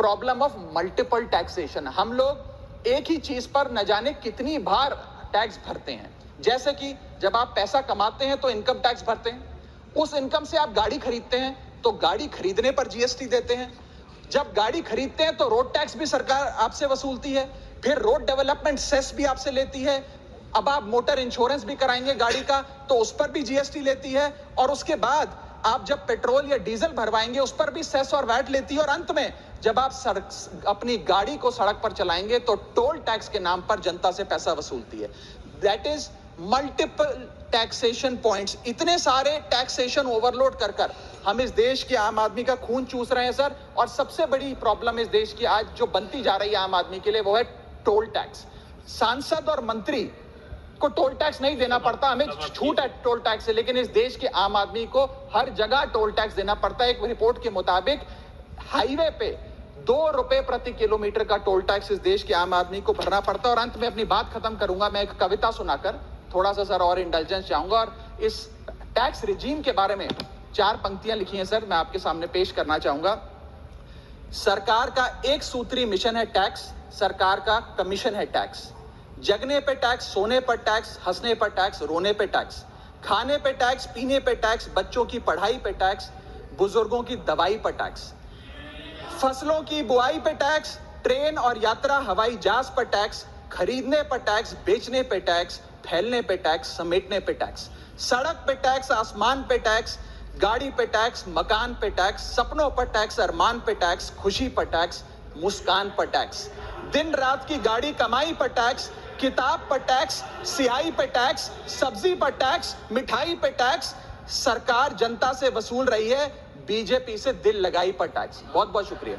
Problem of multiple taxation. हम लोग एक ही चीज पर न जाने कितनी बार टैक्स भरते हैं। जैसे कि जब आप पैसा कमाते हैं तो इनकम टैक्स भरते हैं, उस इनकम से आप गाड़ी खरीदते हैं तो गाड़ी खरीदने पर जीएसटी देते हैं, जब गाड़ी खरीदते हैं तो रोड टैक्स भी सरकार आपसे वसूलती है, फिर रोड डेवलपमेंट सेस भी आपसे लेती है, अब आप मोटर इंश्योरेंस भी कराएंगे गाड़ी का तो उस पर भी जीएसटी लेती है, और उसके बाद आप जब पेट्रोल या डीजल भरवाएंगे उस पर भी सेस और वैट लेती है, और अंत में जब आप अपनी गाड़ी को सड़क पर चलाएंगे तो टोल टैक्स के नाम पर जनता से पैसा वसूलती है। That is multiple taxation points. इतने सारे टैक्सेशन ओवरलोड कर हम इस देश के आम आदमी का खून चूस रहे हैं सर। और सबसे बड़ी प्रॉब्लम इस देश की आज जो बनती जा रही है आम आदमी के लिए वो है टोल टैक्स। सांसद और मंत्री को टोल टैक्स नहीं देना पड़ता, हमें छूट है टोल टैक्स से, लेकिन इस देश के आम आदमी को हर जगह टोल टैक्स देना पड़ता है। एक रिपोर्ट के मुताबिक हाईवे पे 2 रुपए प्रति किलोमीटर का टोल टैक्स इस देश के आम आदमी को भरना पड़ता है। और अंत में अपनी बात खत्म करूंगा मैं एक कविता सुनाकर, थोड़ा सा सर और इंटेलिजेंस चाहूंगा। और इस टैक्स रिजीम के बारे में 4 पंक्तियां लिखी हैं सर, मैं आपके सामने पेश करना चाहूंगा। सरकार का एक सूत्री मिशन है टैक्स, सरकार का कमीशन है टैक्स। जगने पे टैक्स, सोने पर टैक्स, हंसने पर टैक्स, रोने पे टैक्स, खाने पे टैक्स, पीने पे टैक्स, बच्चों की पढ़ाई पे टैक्स, बुजुर्गों की दवाई पर टैक्स, फसलों की बुआई पे टैक्स, ट्रेन और यात्रा हवाई जहाज पर टैक्स, खरीदने पर टैक्स, बेचने पे टैक्स, फैलने पे टैक्स, समेटने पे टैक्स, सड़क पे टैक्स, आसमान पे टैक्स, गाड़ी पे टैक्स, मकान पे टैक्स, सपनों पर टैक्स, अरमान पे टैक्स, खुशी पर टैक्स, मुस्कान पर टैक्स, दिन रात की गाड़ी कमाई पर टैक्स, किताब पर टैक्स, सियाही पे टैक्स, सब्जी पर टैक्स, मिठाई पे टैक्स। सरकार जनता से वसूल रही है बीजेपी से दिल लगाई पर टैक्स। बहुत बहुत शुक्रिया।